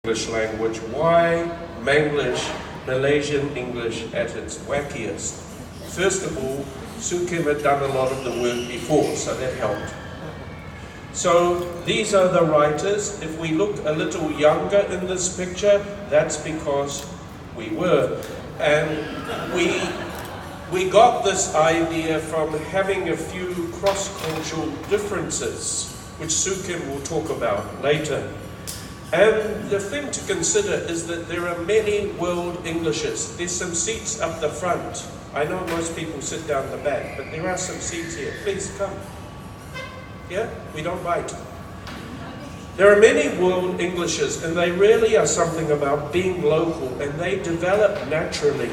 English language. Why Manglish, Malaysian English at its wackiest? First of all, Sukim had done a lot of the work before, so that helped. So these are the writers. If we look a little younger in this picture, that's because we were. And we got this idea from having a few cross-cultural differences, which Sukim will talk about later. And the thing to consider is that there are many world Englishes. There's some seats up the front. I know most people sit down the back, but there are some seats here. Please come. Yeah? We don't bite. There are many world Englishes, and they really are something about being local, and they develop naturally.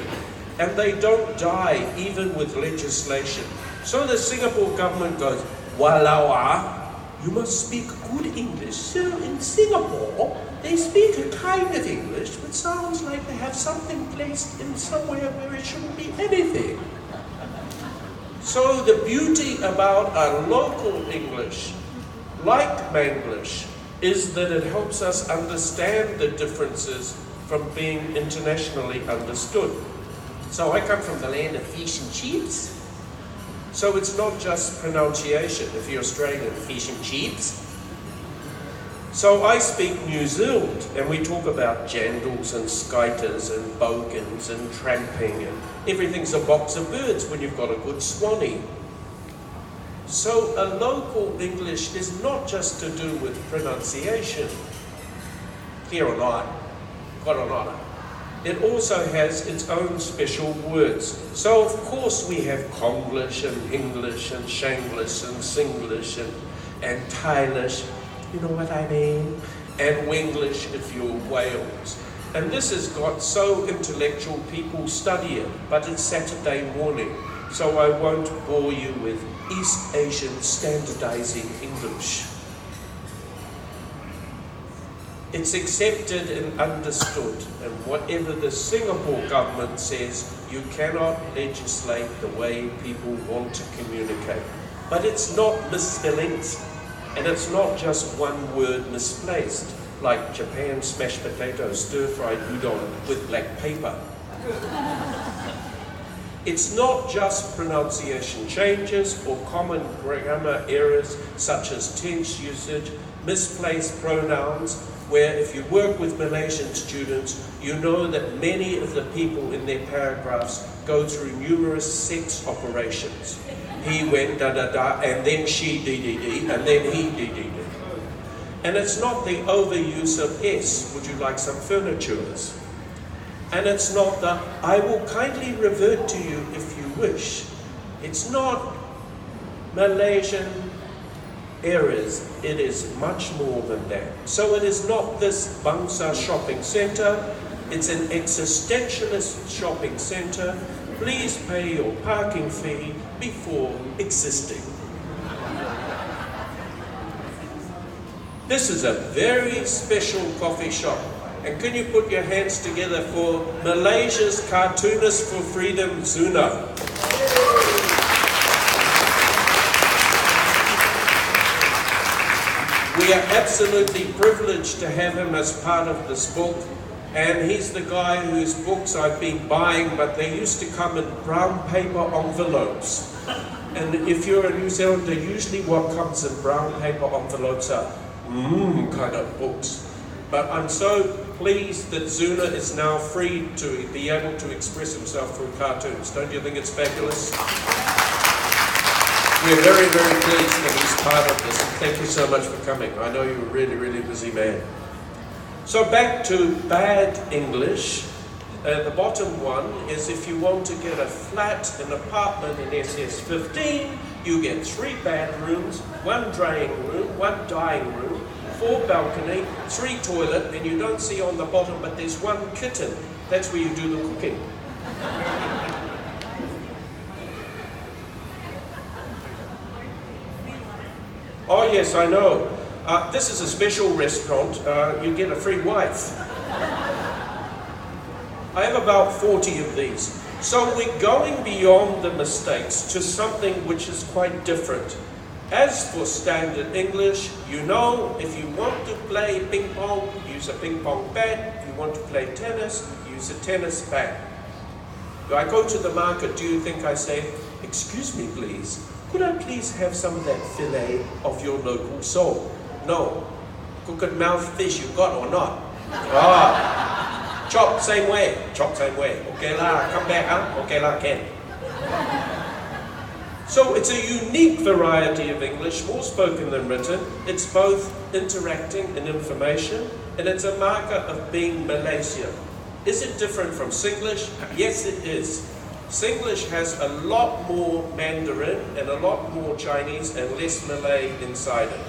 And they don't die even with legislation. So the Singapore government goes, "Walawa, you must speak good English." So in Singapore, they speak a kind of English, but sounds like they have something placed in somewhere where it shouldn't be anything. So the beauty about our local English, like Manglish, is that it helps us understand the differences from being internationally understood. So I come from the land of fish and chips. So it's not just pronunciation. If you're Australian, fish and chips. So I speak New Zealand, and we talk about jandals and skiters and bogans and tramping, and everything's a box of birds when you've got a good swanee. So a local English is not just to do with pronunciation. Here or not, Koronara. It also has its own special words. So of course we have Konglish and English and Shanglish and Singlish and Thailish, you know what I mean? And Wenglish if you're Wales. And this has got so intellectual, people study it, but it's Saturday morning, so I won't bore you with East Asian standardizing English. It's accepted and understood, and whatever the Singapore government says, you cannot legislate the way people want to communicate. But it's not misspellings, and it's not just one word misplaced, like Japan smashed potatoes, stir-fried udon with black paper. It's not just pronunciation changes or common grammar errors such as tense usage, misplaced pronouns, where if you work with Malaysian students, you know that many of the people in their paragraphs go through numerous sex operations. He went da-da-da, and then she dee-dee-dee, and then he dee-dee-dee. And it's not the overuse of S, would you like some furnitures? And it's not the, I will kindly revert to you if you wish. It's not Malaysian errors, it is much more than that. So it is not this bangsa shopping centre, it's an existentialist shopping centre. Please pay your parking fee before existing. This is a very special coffee shop. And can you put your hands together for Malaysia's cartoonist for freedom, Zuna? We are absolutely privileged to have him as part of this book, and he's the guy whose books I've been buying, but they used to come in brown paper envelopes. And if you're a New Zealander, usually what comes in brown paper envelopes are kind of books. But I'm so pleased that Zuna is now free to be able to express himself through cartoons. Don't you think it's fabulous? We're very, very pleased that he's part of this. Thank you so much for coming. I know you're a really, really busy man. So back to bad English. The bottom one is if you want to get a flat, an apartment in SS15, you get 3 bedrooms, 1 drying room, 1 dyeing room, 4 balcony, 3 toilet, and you don't see on the bottom, but there's 1 kitchen. That's where you do the cooking. Oh yes, I know. This is a special restaurant. You get a free wife. I have about 40 of these. So we're going beyond the mistakes to something which is quite different. As for standard English, you know, if you want to play ping pong, use a ping pong bat. If you want to play tennis, use a tennis bat. Do I go to the market, do you think I say, excuse me please, could I please have some of that fillet of your local sole? No. Crooked mouth fish you got or not? Ah. Chop same way. Chop same way. Okay lah, come back, huh? Okay lah, can. So it's a unique variety of English, more spoken than written. It's both interacting and information, and it's a marker of being Malaysian. Is it different from Singlish? Yes, it is. Singlish has a lot more Mandarin and a lot more Chinese and less Malay inside it.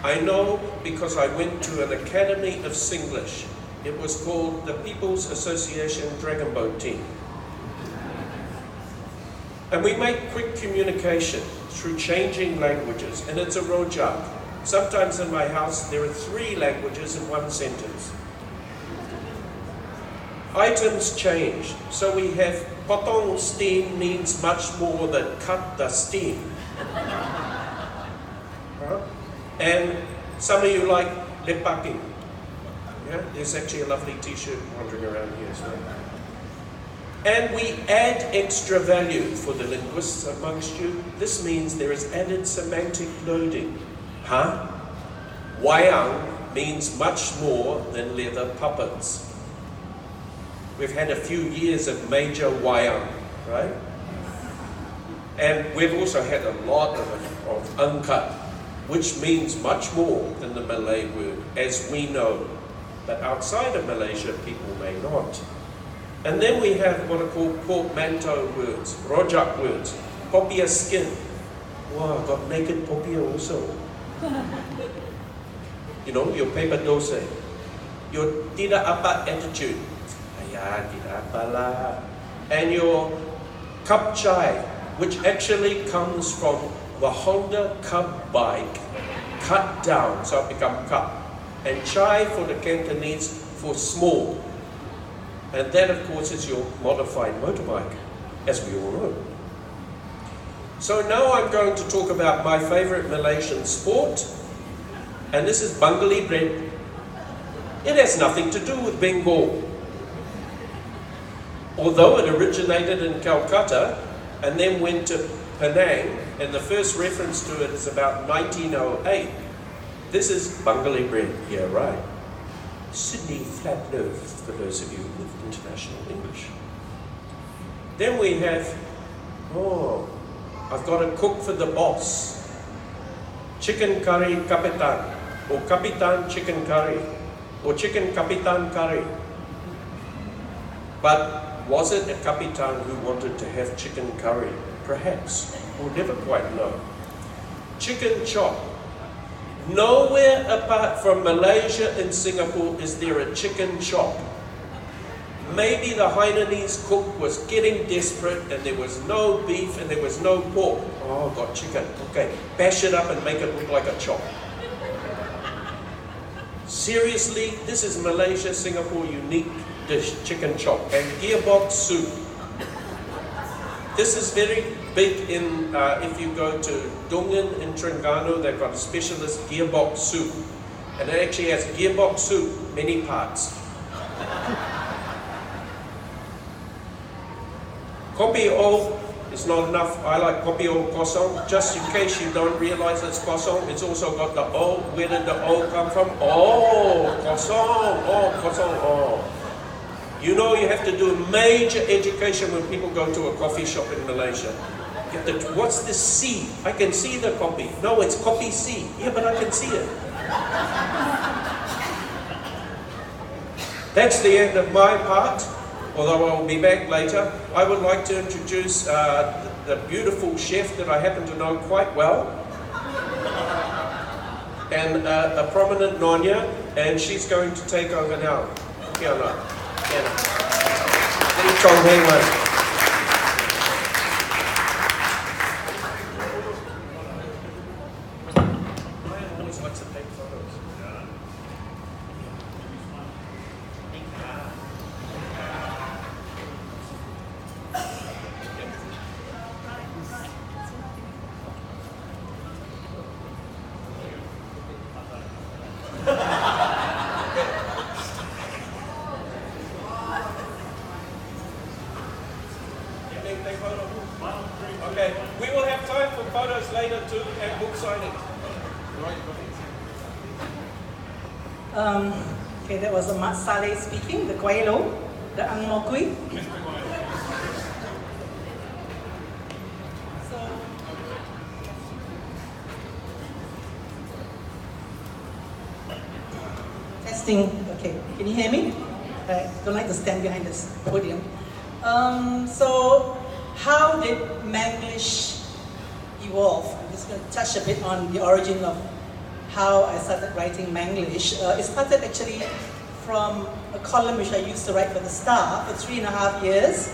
I know because I went to an academy of Singlish. It was called the People's Association Dragon Boat Team. And we make quick communication through changing languages, and it's a rojak. Sometimes in my house there are 3 languages in one sentence. Items change. So we have potong steam means much more than cut the steam. And some of you like lepaking. Yeah? There's actually a lovely t-shirt wandering around here as well. And we add extra value for the linguists amongst you. This means there is added semantic loading. Huh? Wayang means much more than leather puppets. We've had a few years of major wayang, right? And we've also had a lot of uncut, which means much more than the Malay word, as we know. But outside of Malaysia, people may not. And then we have what are called portmanteau words, rojak words, popiah skin. Wow, got naked popiah also. You know, your paper dose, your tidak apa attitude. Ayah, tidak apalah. And your cup chai, which actually comes from the Honda Cub bike, cut down, so it becomes cup. And chai for the Cantonese for small. And that, of course, is your modified motorbike, as we all know. So now I'm going to talk about my favorite Malaysian sport, and this is Bengali bread. It has nothing to do with Bengal. Although it originated in Calcutta and then went to Penang, and the first reference to it is about 1908, this is Bengali bread, yeah, right. Sydney flat loaf, for those of you with international English. Then we have, I've got to cook for the boss. Chicken curry kapitan, or kapitan chicken curry, or chicken kapitan curry. But was it a kapitan who wanted to have chicken curry? Perhaps. We'll never quite know. Chicken chop. Nowhere apart from Malaysia and Singapore is there a chicken chop. Maybe the Hainanese cook was getting desperate and there was no beef and there was no pork. Oh, got chicken. Okay, bash it up and make it look like a chop. Seriously, this is Malaysia, Singapore unique dish, chicken chop. And gearbox soup. This is very big in, if you go to Dungan in Terengganu, they've got a specialist gearbox soup. And it actually has gearbox soup, many parts. Kopi O is not enough. I like kopi O kosong. Just in case you don't realize it's kosong, it's also got the O. Where did the O come from? Oh, kosong. Oh, kosong. Oh. You know you have to do major education when people go to a coffee shop in Malaysia. You have to, what's the C? I can see the copy. No, it's copy C. Yeah, but I can see it. That's the end of my part, although I will be back later. I would like to introduce the beautiful chef that I happen to know quite well, and a prominent Nonya, and she's going to take over now. Kiana. Chong Hei Wan. Always likes to take photos. Okay, we will have time for photos later too and book signing. Okay, that was Ahmad Saleh speaking, the Kwailo, the Ang Mo Kui. Testing, okay, can you hear me? I don't like to stand behind this podium. So, how did Manglish evolve? I'm just going to touch a bit on the origin of how I started writing Manglish. It started actually from a column which I used to write for the Star for 3.5 years,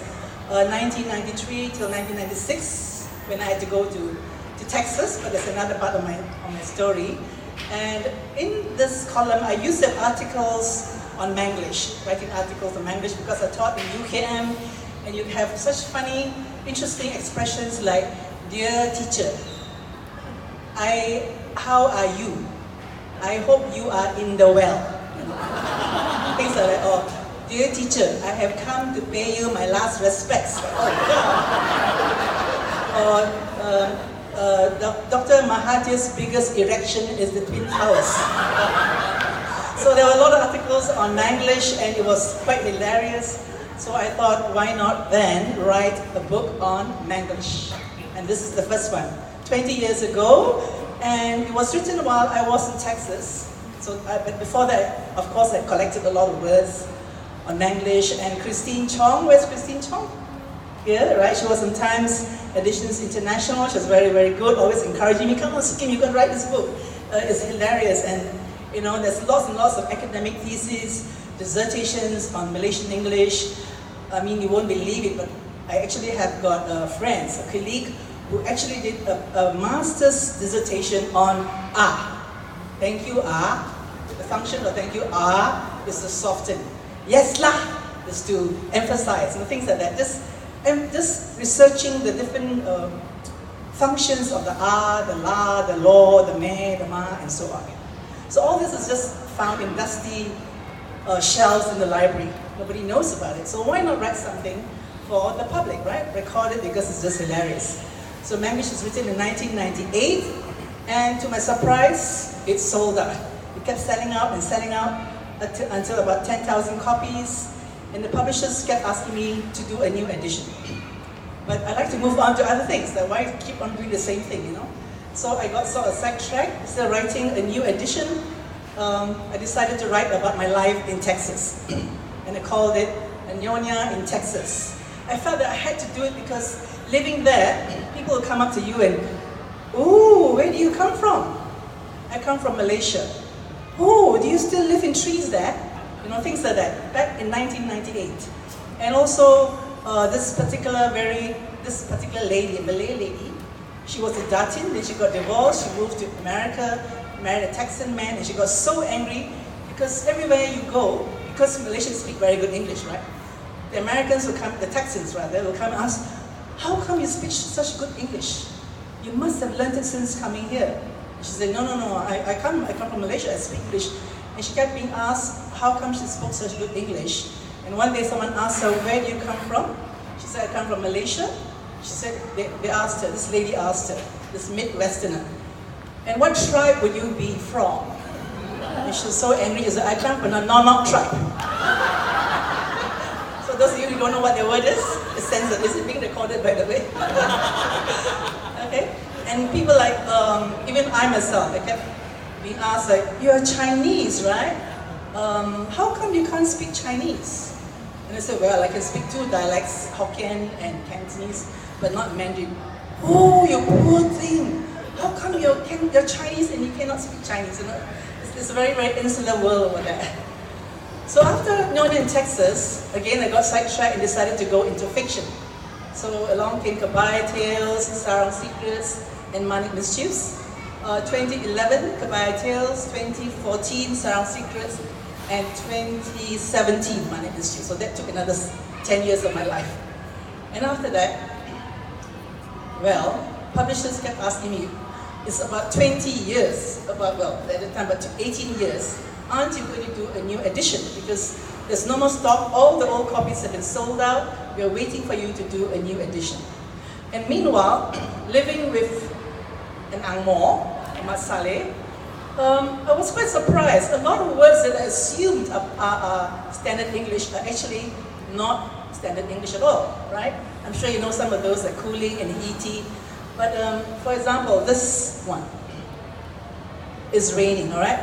1993 till 1996, when I had to go to Texas, but that's another part of my story. And in this column, I used to have articles on Manglish, writing articles on Manglish, because I taught in UKM, and you have such funny, interesting expressions like, dear teacher, how are you? I hope you are in the well. Things like that, or, dear teacher, I have come to pay you my last respects. Oh, God. Or, Dr. Mahathir's biggest erection is the Twin Towers. So there were a lot of articles on Manglish, and it was quite hilarious. So I thought, why not then write a book on Manglish? And this is the first one, 20 years ago, and it was written while I was in Texas. So, but before that, of course, I collected a lot of words on Manglish. And Christine Chong, where's Christine Chong? Here, right? She was in Times Editions International. She was very, very good, always encouraging me, come on, Sukim, you can write this book. It's hilarious, and you know, there's lots and lots of academic theses, dissertations on Malaysian English. I mean, you won't believe it, but I actually have got friends, a colleague, who actually did a master's dissertation on Thank you, The function of thank you, is to soften. Yes lah, is to emphasize, and things like that. Just researching the different functions of the the la, the lo, the me, the ma, and so on. So all this is just found in dusty shelves in the library. Nobody knows about it. So why not write something for the public, right? Record it because it's just hilarious. So Manglish was written in 1998, and to my surprise, it sold out. It kept selling out and selling out until about 10,000 copies. And the publishers kept asking me to do a new edition. But I like to move on to other things. Like, why keep on doing the same thing, you know? So I got sort of sidetracked. Instead of writing a new edition, I decided to write about my life in Texas. And I called it A Nyonya in Texas. I felt that I had to do it because living there, people will come up to you and, ooh, where do you come from? I come from Malaysia. Oh, do you still live in trees there? You know, things like that, back in 1998. And also, this particular lady, a Malay lady, she was a Datin, then she got divorced, she moved to America, married a Texan man, and she got so angry because everywhere you go, because Malaysians speak very good English, right? The Americans will come, the Texans rather, will come and ask, how come you speak such good English? You must have learned it since coming here. And she said, no, I come from Malaysia, I speak English. And she kept being asked, how come she spoke such good English? And one day someone asked her, where do you come from? She said, I come from Malaysia. She said, they asked her, this lady asked her, this Midwesterner, and what tribe would you be from? And she was so angry, she said, I come from a Nonok tribe. So those of you who don't know what their word is, it's censored. Is it being recorded, by the way? Okay? And people like, even I myself, I kept being asked, like, you're Chinese, right? How come you can't speak Chinese? And I said, well, I can speak two dialects, Hokkien and Cantonese, but not Mandarin. Oh, you poor thing! How come you're Chinese and you cannot speak Chinese? You know, it's a very, very insular world over there. So after Nyonya in Texas, again I got sidetracked and decided to go into fiction. So along came Kabaya Tales, Sarang Secrets, and Manik Mischiefs. 2011, Kabaya Tales, 2014, Sarang Secrets, and 2017, Manik Mischiefs. So that took another 10 years of my life. And after that, well, publishers kept asking me, it's about 20 years, at the time, but 18 years, aren't you going to do a new edition? Because there's no more stock, all the old copies have been sold out, we are waiting for you to do a new edition. And meanwhile, living with an Angmo, Mat Saleh, I was quite surprised. A lot of words that I assumed are standard English are actually not standard English at all, right? I'm sure you know some of those like cooling and heaty. But for example, this one is raining, all right?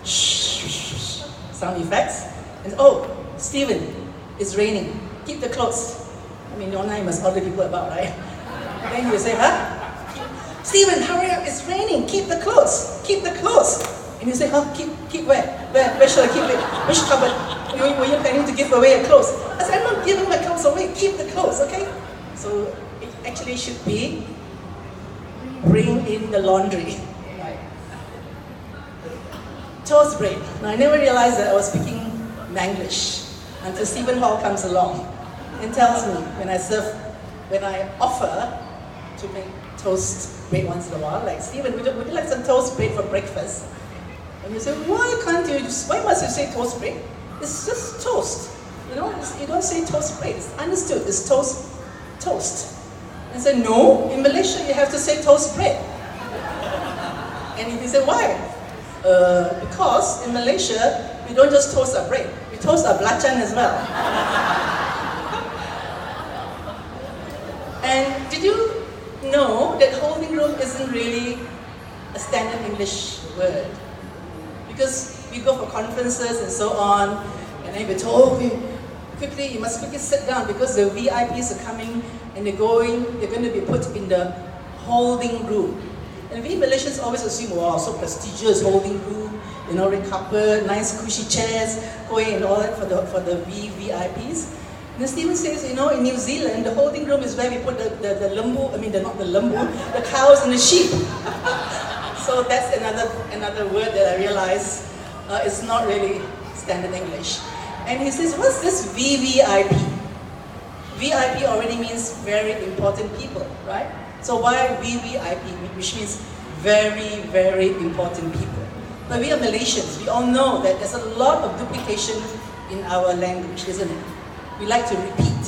Shh, sound effects. And oh, Stephen, it's raining. Keep the clothes. I mean, your name must order people about, right? Then you say, huh? Stephen, hurry up, it's raining. Keep the clothes. Keep the clothes. And you say, huh? Keep where? Where should I keep it? Which cupboard? Were you planning to give away your clothes? I said, I'm not giving my clothes away. Keep the clothes, okay? So it actually should be bring in the laundry. Right. Toast bread. Now I never realized that I was speaking Manglish until Stephen Hall comes along and tells me when I offer to make toast bread once in a while, like, Stephen, would you like some toast bread for breakfast? And you say, why must you say toast bread? It's just toast. You know, you don't say toast bread. It's understood. It's toast. And I said, no, in Malaysia you have to say toast bread. And he said, why? Because in Malaysia, we don't just toast our bread, we toast our belacan as well. And did you know that holding room isn't really a standard English word? Because we go for conferences and so on, and then we're told, you must quickly sit down because the VIPs are coming and they're going to be put in the holding room. And we Malaysians always assume, wow, so prestigious holding room, you know, red carpet, nice cushy chairs, going and all that for the VIPs. And then Stephen says, you know, in New Zealand, the holding room is where we put the lembu, not the lembu, the cows and the sheep. So that's another word that I realized is not really standard English. And he says, what's this VVIP? VIP already means very important people, right? So why VVIP, which means very, very important people? But we are Malaysians. We all know that there's a lot of duplication in our language, isn't it? We like to repeat.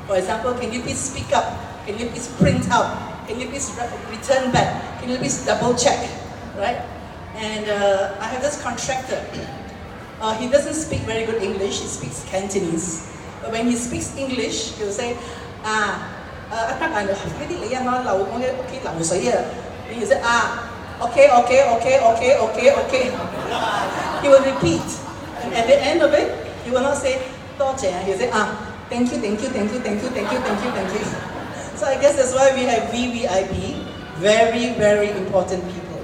For example, can you please speak up? Can you please print out? Can you please return back? Can you please double check? Right? And I have this contractor. He doesn't speak very good English. He speaks Cantonese. But when he speaks English, he'll say, then he say, okay. He will repeat. And at the end of it, he will not say, 多謝. He will say, thank you. So I guess that's why we have VVIP, very, very important people.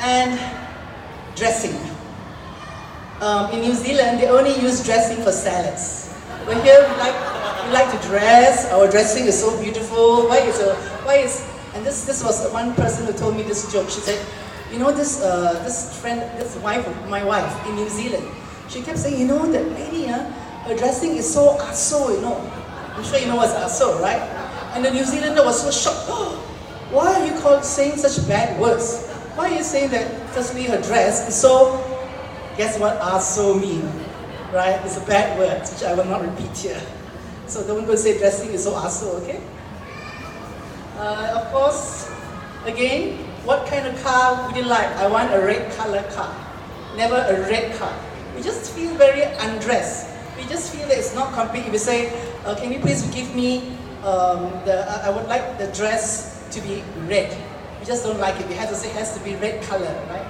And dressing. In New Zealand, they only use dressing for salads. But here we like to dress. Our dressing is so beautiful. And this was one person who told me this joke. She said, you know, this wife of my wife in New Zealand, she kept saying, you know, that lady, her dressing is so aso, you know. I'm sure you know what's aso, right? And the New Zealander was so shocked. Oh, why are you saying such bad words? Why are you saying that firstly her dress is so, guess what aso mean, right? It's a bad word, which I will not repeat here. So don't go say dressing is so aso, okay? Of course, again, what kind of car would you like? I want a red color car. Never a red car. We just feel very undressed. We just feel that it's not complete. If you say, can you please give me, I would like the dress to be red. We just don't like it. We have to say it has to be red color, right?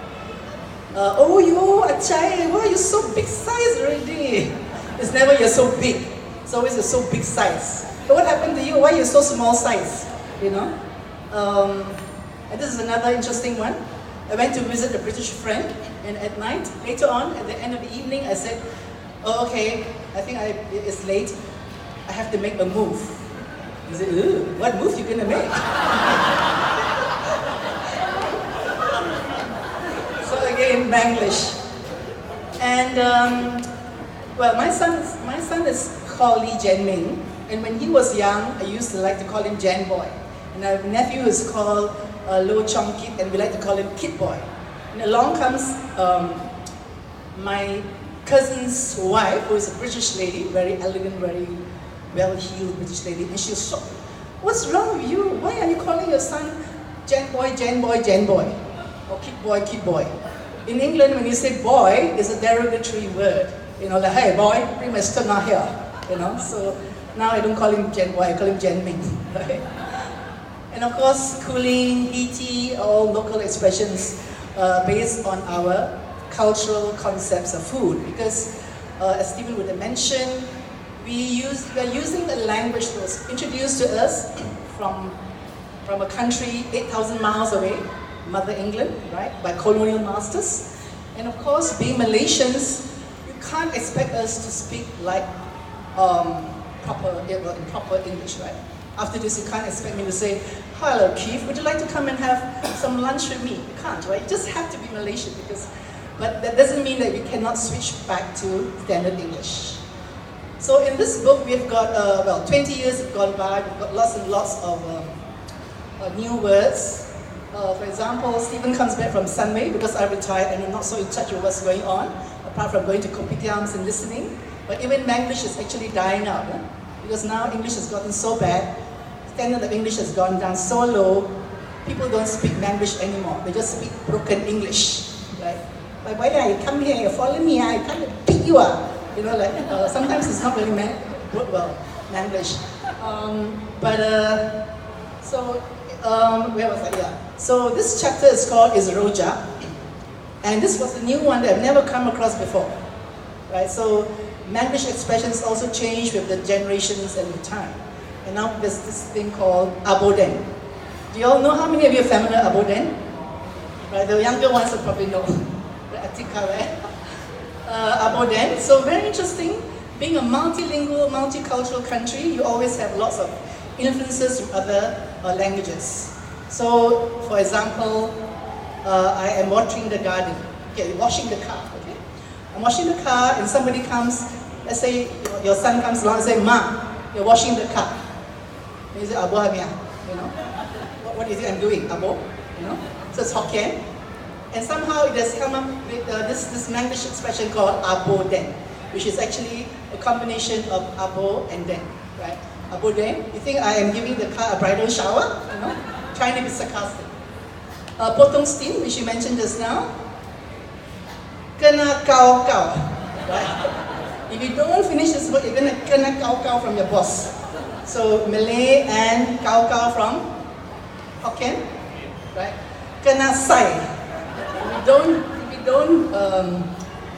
Oh, Achai, why are you so big size already? It's never you're so big. It's always you're so big size. But what happened to you? Why are you so small size? You know? And this is another interesting one. I went to visit a British friend, and at night, later on, at the end of the evening, I said, oh, okay, I think it's late. I have to make a move. He said, ooh, what move you gonna make? So again, Manglish. And, well, my son is called Lee Jan Ming, and when he was young, I used to like to call him Jan Boy. And our nephew is called Lo Chong Kit, and we like to call him Kid Boy. And along comes my cousin's wife, who is a British lady, very elegant, very well-heeled British lady, and she was shocked. What's wrong with you? Why are you calling your son Jan boy, Jan boy, Jan boy? Or kid boy, kid boy? In England, when you say boy, it's a derogatory word. You know, like, hey boy, bring my stomach here. You know, so now I don't call him Jan boy, I call him Jan Ming. Right? And of course, cooling, heaty, all local expressions based on our cultural concepts of food. Because as Stephen would have mentioned, we are using a language that was introduced to us from a country 8,000 miles away, Mother England, right, by colonial masters. And of course, being Malaysians, you can't expect us to speak like in proper English, right? After this, you can't expect me to say, hello Keith, would you like to come and have some lunch with me? You can't, right? You just have to be Malaysian but that doesn't mean that we cannot switch back to standard English. So in this book, we've got, 20 years have gone by, we've got lots and lots of new words. For example, Stephen comes back from Sunway because I retired and I'm not so in touch with what's going on, apart from going to kopitiams and listening. But even Manglish is actually dying out, because now English has gotten so bad, standard of English has gone down so low, people don't speak Manglish anymore, they just speak broken English, right? Like, why you come here, you follow me, I come to beat you up. You know, like, sometimes it's not really Manglish. Where was I? Yeah. So this chapter is called Is Roja, and this was a new one that I've never come across before, right? So Manglish expressions also change with the generations and the time. And now there's this thing called aboden. Do you all know, how many of you are familiar with aboden? Right, the younger ones will probably know. The Atika, right? Aboden. So very interesting. Being a multilingual, multicultural country, you always have lots of influences from other languages. So, for example, I am watering the garden. Okay, washing the car. Okay, I'm washing the car, and somebody comes. Let's say your son comes along and say, "Ma, you're washing the car." And you say, "Abo hamia," you know. What do you think I'm doing, Abo? You know. So it's Hokkien, and somehow it has come up with this Manglish expression called abo den, which is actually a combination of abo and den, right? Abo den. You think I am giving the car a bridal shower? You know, trying to be sarcastic. Potong steam, which you mentioned just now. Kena kau kau, right? If you don't finish this work, you're gonna kena kau kau from your boss. So Malay and kau kau from Hokkien, right? Kena sai. If you don't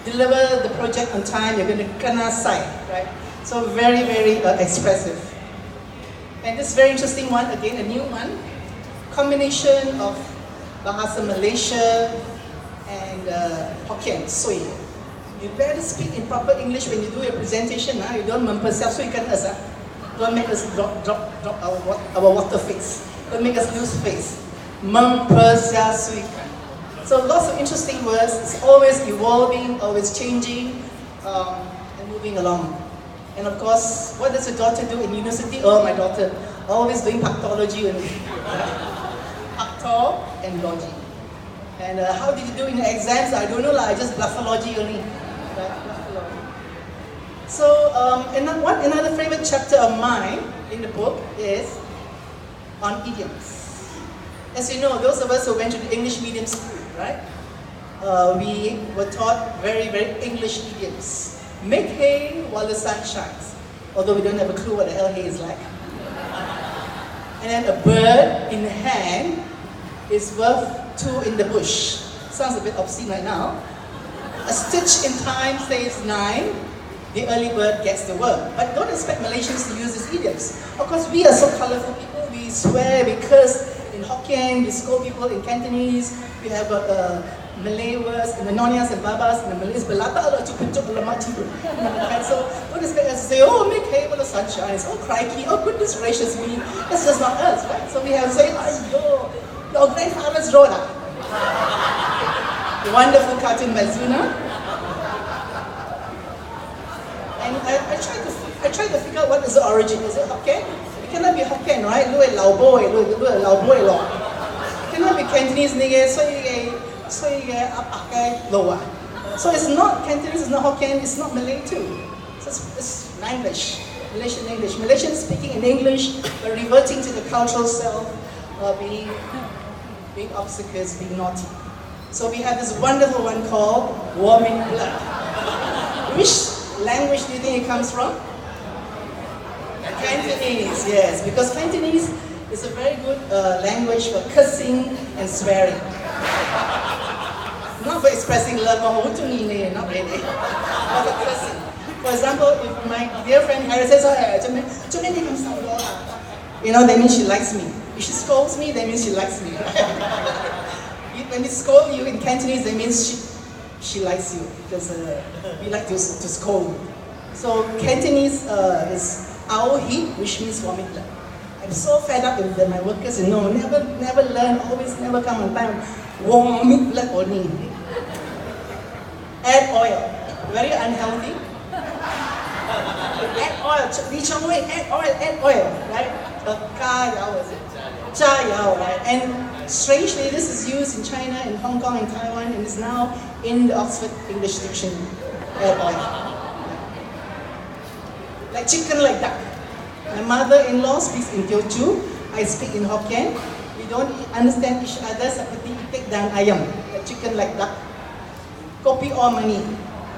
deliver the project on time, you're gonna kena sai, right? So very, very expressive. And this very interesting one, again, a new one, combination of Bahasa Malaysia and Hokkien, sui. You better speak in proper English when you do your presentation. You don't mempersiapsuikan us. Don't make us drop our water face. Don't make us lose face. Mempersiapsuikan. So lots of interesting words. It's always evolving, always changing, and moving along. And of course, what does your daughter do in university? Oh, my daughter, always doing pathology and Pacto and logy. And how did you do in the exams? I don't know, I just bluffology only. Bluffology. So, another favorite chapter of mine in the book is on idioms. As you know, those of us who went to the English medium school, right? We were taught very, very English idioms. Make hay while the sun shines. Although we don't have a clue what the hell hay is like. And then a bird in the hand is worth two in the bush. Sounds a bit obscene right now. A stitch in time saves 9. The early bird gets the worm. But don't expect Malaysians to use these idioms. Of course, we are so colorful people. We swear, we curse in Hokkien, we scold people in Cantonese. We have Malay words, in the Nonyas and Babas, and the Malays, belata ala cukup lemak tidur. So don't expect us to say, oh, make hay while the sun shines, oh, crikey, oh, goodness gracious me. That's just not us, right? So we have to say, ayyo, your grandfather's road. The wonderful cartoon Mazuna. And I tried to figure out what is the origin. Is it Hokkien? It cannot be Hokkien, right? Lu lao boy, lao boy lo. It cannot be Cantonese nigga, so it's not Cantonese, it's not Hokkien, it's not Malay too. So it's Manglish, Malaysian English. Malaysian speaking in English, but reverting to the cultural self, being obsequious, being naughty. So we have this wonderful one called warming blood. Which language do you think it comes from? Cantonese, yes, because Cantonese is a very good language for cursing and swearing. Not for expressing love, not really, but for cursing. For example, if my dear friend Harry says, you know, that means she likes me. If she scolds me, that means she likes me. When they scold you in Cantonese, that means she likes you, because we like to scold. So Cantonese is our heat, which means warming blood. I'm so fed up with my workers, never learn, always never come on time. Warming blood only. Add oil, very unhealthy. Add oil, add oil, right? Right? And strangely, this is used in China, in Hong Kong, in Taiwan, and is now in the Oxford English Dictionary. Add oil. Like chicken, like duck. My mother-in-law speaks in Teochew, I speak in Hokkien. We don't understand each other separately. Take down ayam, like chicken, like duck. Kopi or money.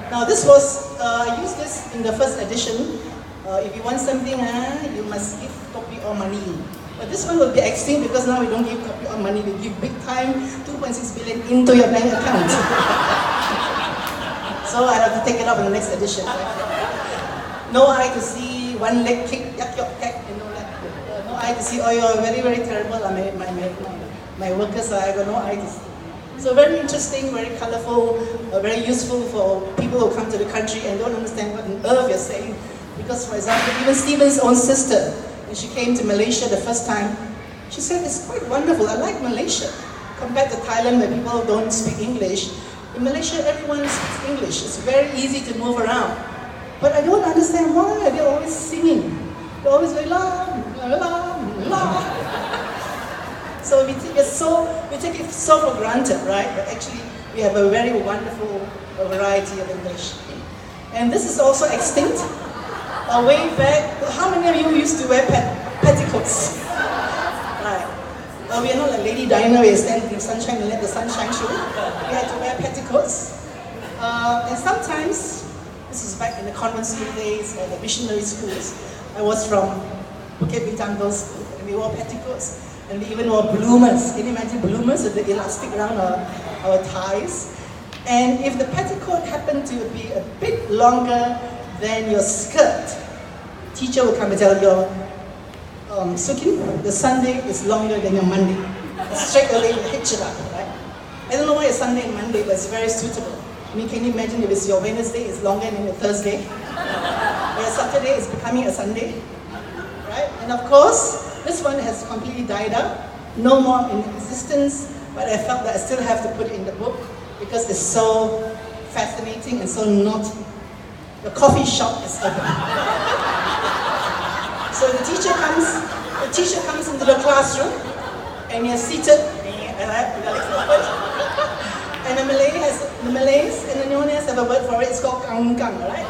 Now this was, I used this in the first edition. If you want something, you must give kopi or money. But this one will be extinct because now we don't give kopi or money. We give big time, 2.6 billion into your bank account. So I have to take it up in the next edition. Right? No eye to see, one leg kick, yak yok yak, no eye to see, oh you're very, very terrible. My workers, I got no eye to see. So very interesting, very colorful, very useful for people who come to the country and don't understand what on earth you're saying. Because for example, even Stephen's own sister, when she came to Malaysia the first time, she said, it's quite wonderful, I like Malaysia. Compared to Thailand where people don't speak English, in Malaysia everyone speaks English. It's very easy to move around. But I don't understand why they're always singing. They're always like la, la, la, la. So we take it so for granted, right? But actually, we have a very wonderful variety of English. And this is also extinct. Way back, how many of you used to wear petticoats? Right. We are not like Lady Diana, we stand in the sunshine and let the sunshine show. We had to wear petticoats. And sometimes, this is back in the convent school days or the missionary schools. I was from Bukit Bintang Girls School, and we wore petticoats. And we even wore bloomers. Can you imagine bloomers with the elastic around our thighs? And if the petticoat happened to be a bit longer than your skirt, teacher will come and tell you, Sukin, the Sunday is longer than your Monday. Straight away you hitch it up, right? I don't know why it's Sunday and Monday, but it's very suitable. I mean, can you imagine if it's your Wednesday, it's longer than your Thursday? Where Saturday is becoming a Sunday, right? And of course, this one has completely died out, no more in existence, but I felt that I still have to put it in the book because it's so fascinating and so naughty. The coffee shop is open. So the teacher comes into the classroom and you're seated, and the Malays and the Nuances have a word for it, it's called kangkang, right?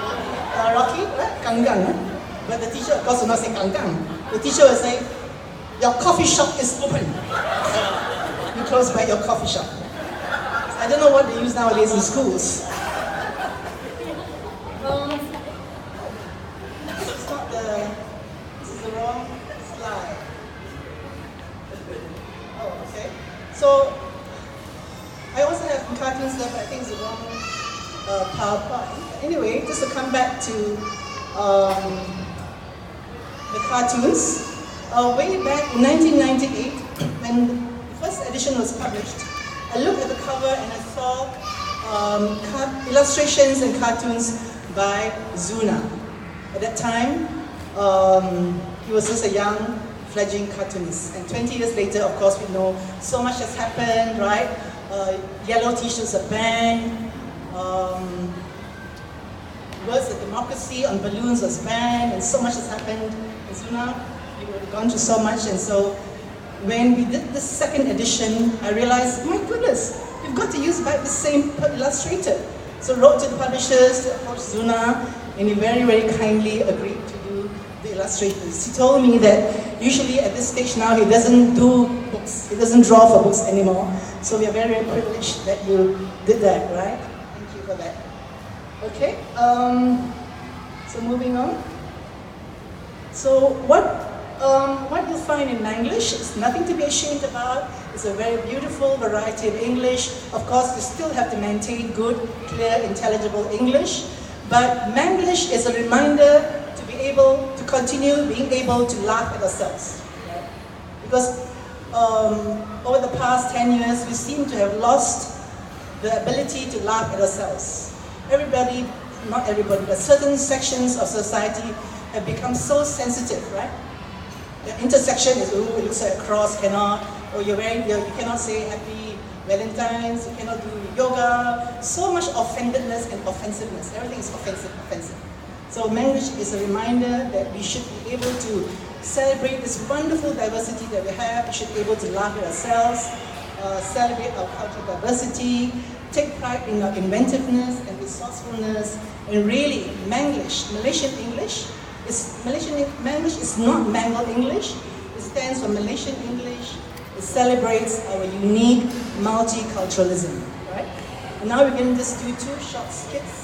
Rocky, right? Kangkang. But the teacher, of course, will not say kangkang. The teacher will say, your coffee shop is open. You close by your coffee shop. I don't know what they use nowadays in schools. This is the wrong slide. Oh, okay. So, I also have cartoons there, but I think it's the wrong PowerPoint. Anyway, just to come back to the cartoons. Way back in 1998, when the first edition was published, I looked at the cover and I saw illustrations and cartoons by Zuna. At that time, he was just a young, fledgling cartoonist. And 20 years later, of course, we know so much has happened, right? Yellow t-shirts are banned. Words of democracy on balloons was banned, and so much has happened. And Zuna, we've gone through so much, and so when we did the second edition, I realized, my goodness, we've got to use back the same illustrator. So wrote to the publishers to approach Zuna, and he very, very kindly agreed to do the illustrations. He told me that usually at this stage now he doesn't do books, he doesn't draw for books anymore. So we are very, very privileged that you did that, right? Thank you for that. Okay, so moving on. So what you'll find in Manglish is nothing to be ashamed about. It's a very beautiful variety of English. Of course, you still have to maintain good, clear, intelligible English. But Manglish is a reminder to be able to continue being able to laugh at ourselves. Right? Because over the past 10 years, we seem to have lost the ability to laugh at ourselves. Everybody, not everybody, but certain sections of society have become so sensitive, right? The intersection is, oh, it looks like a cross, cannot, or you cannot say happy Valentine's, you cannot do yoga. So much offendedness and offensiveness. Everything is offensive. So Manglish is a reminder that we should be able to celebrate this wonderful diversity that we have. We should be able to laugh at ourselves, celebrate our cultural diversity, take pride in our inventiveness and resourcefulness, and really, Manglish, Malaysian English, Manglish is not Mangled English. It stands for Malaysian English. It celebrates our unique multiculturalism, right? And now we're going to just do 2 short skits.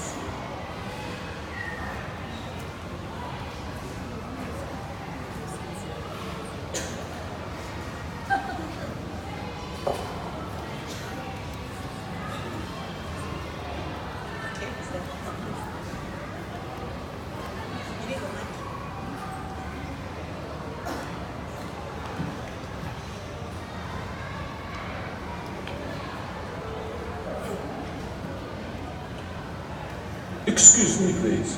Excuse me, please.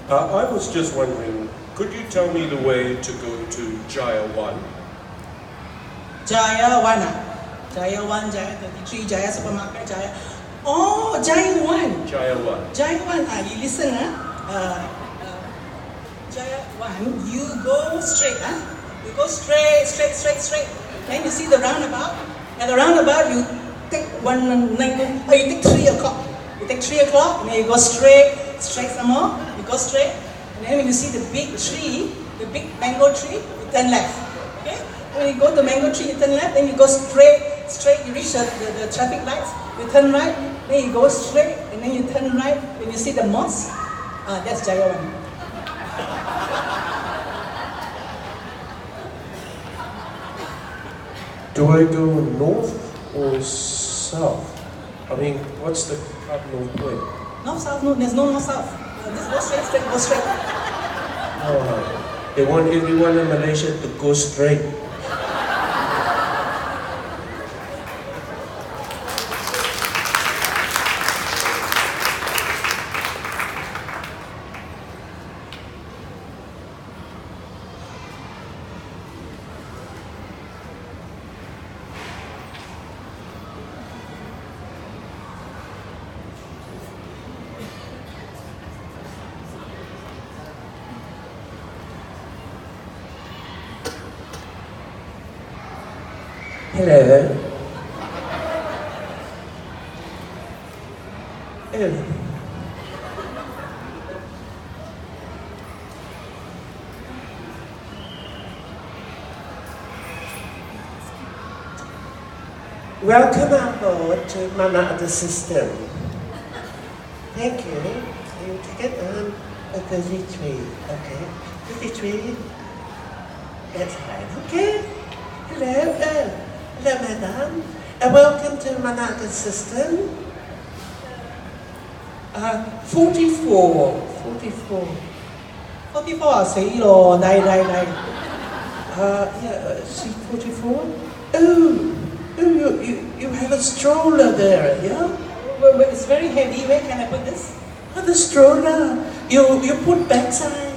I was just wondering, could you tell me the way to go to Jaya 1? Jaya 1, Jaya 1, Jaya 33, Jaya Supermarket, Jaya... Oh, Jaya 1. Jaya 1. Jaya 1, you listen, Jaya 1, you go straight, You go straight. Then you see the roundabout. At the roundabout, you take you take 3 o'clock. You take 3 o'clock, and then you go straight some more. You go straight, and then when you see the big tree, the big mango tree, you turn left. Okay? When you go to the mango tree, you turn left, then you go straight. You reach the traffic lights. You turn right, then you go straight, and then you turn right. When you see the mosque, that's Jaya 1. Do I go north or south? I mean, what's the cardinal point? North, south, no, there's no north, south. Just go straight. Oh, they want everyone in Malaysia to go straight. Hello. Oh. Welcome aboard to Manada system. Thank you. You ticket on 33. Okay. 33. That's fine. Okay. Hello. Hello, madam. Welcome to Manada system. 44. 44 死咯，嚟。Yeah, see 44? Oh, you have a stroller there, yeah? Well, it's very heavy. Where can I put this? The stroller. You put backside.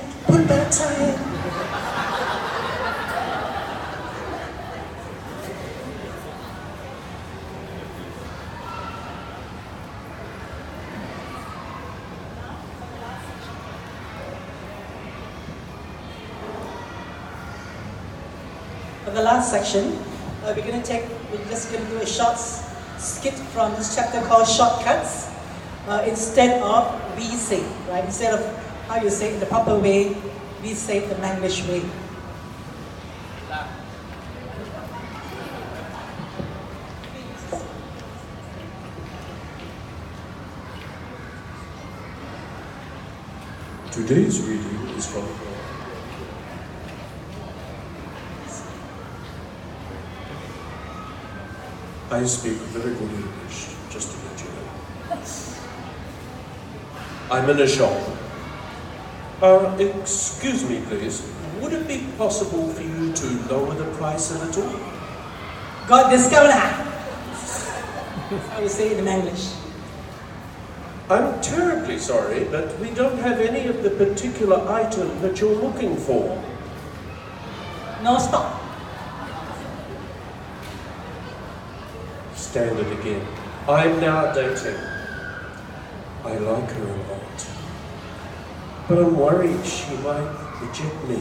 For the last section, we're just going to do a short skit from this chapter called Shortcuts. Instead of we say, right? Instead of how you say it the proper way, we say it the Manglish way. Today's reading is from I speak very good English, just to let you know. I'm in a shop. Excuse me please, would it be possible for you to lower the price a little? Got discount? How you say it in English? I'm terribly sorry, but we don't have any of the particular item that you're looking for. No stock. Standard again. I'm now dating. I like her a lot. But I'm worried she might reject me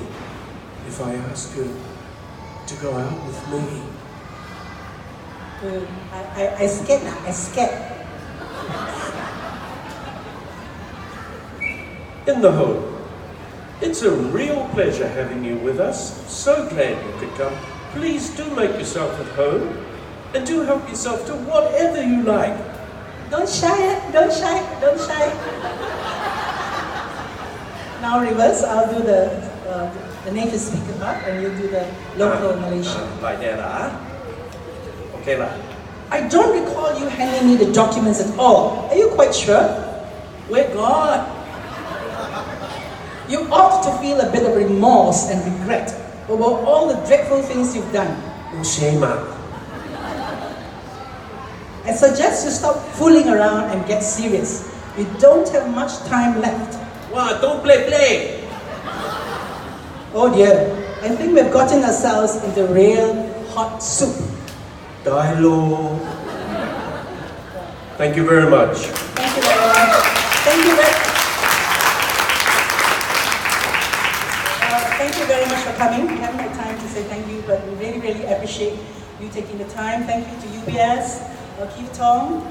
if I ask her to go out with me. I scared now, I scared. In the home. It's a real pleasure having you with us. So glad you could come. Please do make yourself at home and do help yourself to whatever you like. Don't shy, don't shy, don't shy. Now reverse, I'll do the native speaker part and you do the local Malaysian. Like that, Okay lah. I don't recall you handing me the documents at all. Are you quite sure? Wait, God. You ought to feel a bit of remorse and regret about all the dreadful things you've done. No shame, I suggest you stop fooling around and get serious. You don't have much time left. Wow, don't play. Oh dear, I think we've gotten ourselves into real hot soup. Dialogue. Thank you very much. Thank you very much. Thank you very much for coming. We haven't had time to say thank you, but we really, really appreciate you taking the time. Thank you to UBS, Keith Tong,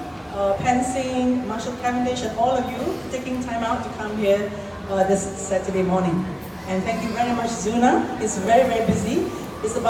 Pensing, Marshall Cavendish, and all of you for taking time out to come here this Saturday morning. And thank you very much, Zuna. It's very, very busy. It's about